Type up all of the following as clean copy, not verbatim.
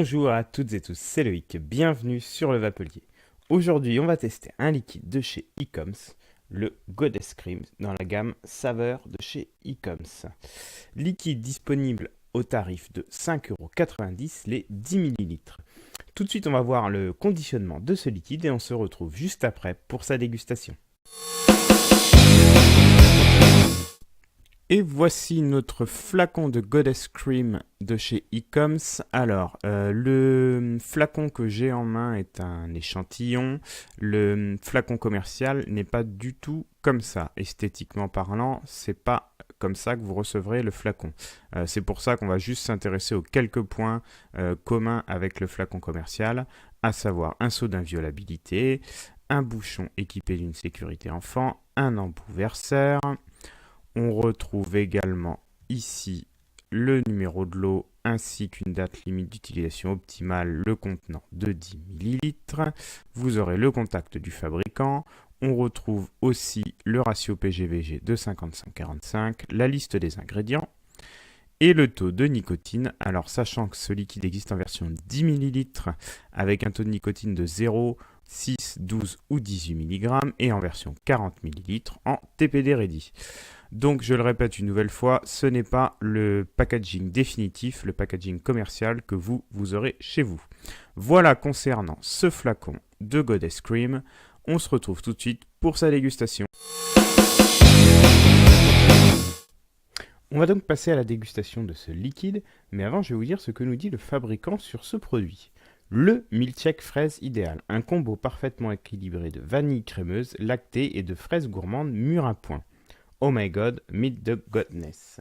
Bonjour à toutes et tous, c'est Loïc, bienvenue sur le Vapelier. Aujourd'hui, on va tester un liquide de chez Icoms, le Goddess Cream, dans la gamme saveur de chez Icoms. Liquide disponible au tarif de 5,90 € les 10 ml. Tout de suite, on va voir le conditionnement de ce liquide et on se retrouve juste après pour sa dégustation. Et voici notre flacon de Goddess Cream de chez Icoms. Alors, le flacon que j'ai en main est un échantillon. Le flacon commercial n'est pas du tout comme ça. Esthétiquement parlant, c'est pas comme ça que vous recevrez le flacon. C'est pour ça qu'on va juste s'intéresser aux quelques points communs avec le flacon commercial, à savoir un seau d'inviolabilité, un bouchon équipé d'une sécurité enfant, un embout verseur. On retrouve également ici le numéro de l'eau ainsi qu'une date limite d'utilisation optimale, le contenant de 10 ml. Vous aurez le contact du fabricant. On retrouve aussi le ratio PG-VG de 55-45, la liste des ingrédients et le taux de nicotine. Alors, sachant que ce liquide existe en version 10 ml avec un taux de nicotine de 0, 6, 12 ou 18 mg et en version 40 ml en TPD Ready. Donc, je le répète une nouvelle fois, ce n'est pas le packaging définitif, le packaging commercial que vous aurez chez vous. Voilà concernant ce flacon de Goddess Cream. On se retrouve tout de suite pour sa dégustation. On va donc passer à la dégustation de ce liquide, mais avant je vais vous dire ce que nous dit le fabricant sur ce produit. Le milkshake fraise idéal, un combo parfaitement équilibré de vanille crémeuse, lactée et de fraises gourmandes mûres à point. Oh my god, meet the godness.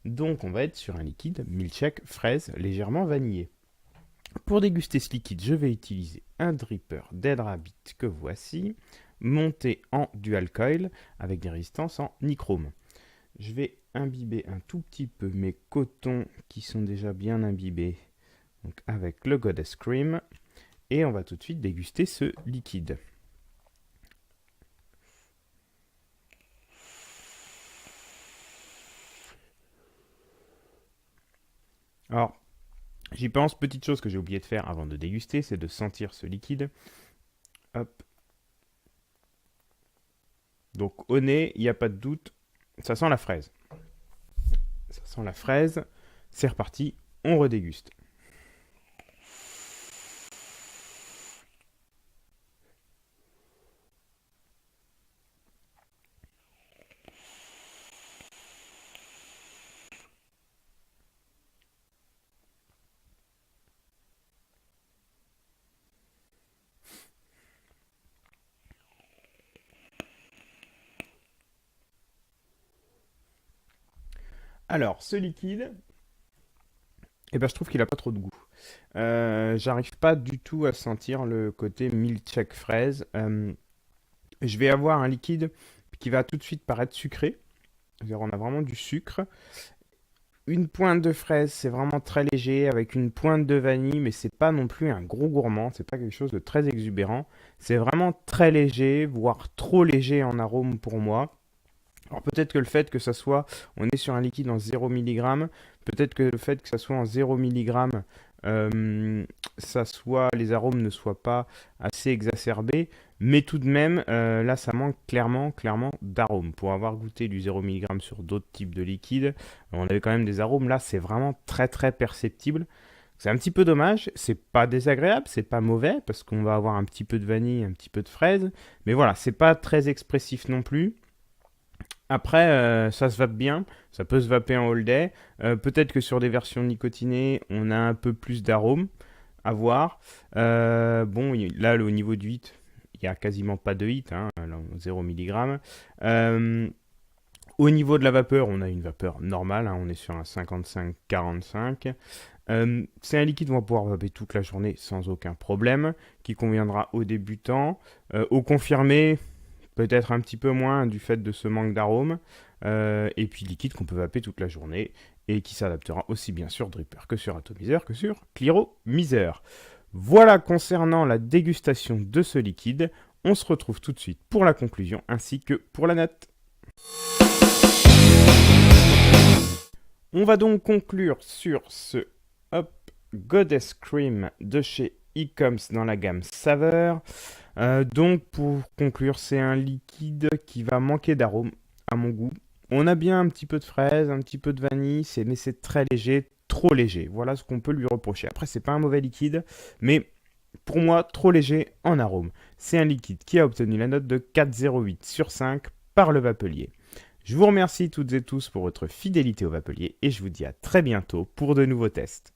Donc on va être sur un liquide milkshake fraise légèrement vanillé. Pour déguster ce liquide, je vais utiliser un dripper Dead Rabbit que voici, monté en dual coil avec des résistances en nichrome. Je vais imbiber un tout petit peu mes cotons qui sont déjà bien imbibés donc avec le Goddess Cream et on va tout de suite déguster ce liquide. Alors, j'y pense, petite chose que j'ai oublié de faire avant de déguster, c'est de sentir ce liquide. Hop. Donc au nez, il n'y a pas de doute, ça sent la fraise. Ça sent la fraise, c'est reparti, on redéguste. Alors, ce liquide, je trouve qu'il n'a pas trop de goût. J'arrive pas du tout à sentir le côté milkshake fraise. Je vais avoir un liquide qui va tout de suite paraître sucré. C'est-à-dire, on a vraiment du sucre. Une pointe de fraise, c'est vraiment très léger, avec une pointe de vanille, mais c'est pas non plus un gros gourmand, c'est pas quelque chose de très exubérant. C'est vraiment très léger, voire trop léger en arôme pour moi. Alors peut-être que le fait que ça soit, on est sur un liquide en 0 mg, peut-être que le fait que ça soit en 0 mg, les arômes ne soient pas assez exacerbés, mais tout de même, là ça manque clairement d'arômes. Pour avoir goûté du 0 mg sur d'autres types de liquides, on avait quand même des arômes, là c'est vraiment très perceptible. C'est un petit peu dommage, c'est pas désagréable, c'est pas mauvais, parce qu'on va avoir un petit peu de vanille, un petit peu de fraise, mais voilà, c'est pas très expressif non plus. Après, ça se vape bien, ça peut se vaper en all day. Peut-être que sur des versions nicotinées, on a un peu plus d'arômes à voir. Bon, là, au niveau du hit, il n'y a quasiment pas de hit, hein, 0 mg. Au niveau de la vapeur, on a une vapeur normale, hein, on est sur un 55-45. C'est un liquide qu'on va pouvoir vaper toute la journée sans aucun problème, qui conviendra aux débutants. Aux confirmés, peut-être un petit peu moins du fait de ce manque d'arôme. Et puis liquide qu'on peut vaper toute la journée et qui s'adaptera aussi bien sur Dripper que sur Atomizer que sur Clearomizer. Voilà concernant la dégustation de ce liquide. On se retrouve tout de suite pour la conclusion ainsi que pour la note. On va donc conclure sur ce Goddess Cream de chez Icoms dans la gamme saveur. Donc pour conclure, c'est un liquide qui va manquer d'arôme à mon goût. On a bien un petit peu de fraise, un petit peu de vanille, mais c'est très léger, trop léger. Voilà ce qu'on peut lui reprocher. Après, c'est pas un mauvais liquide, mais pour moi, trop léger en arôme. C'est un liquide qui a obtenu la note de 4,08 sur 5 par le Vapelier. Je vous remercie toutes et tous pour votre fidélité au Vapelier et je vous dis à très bientôt pour de nouveaux tests.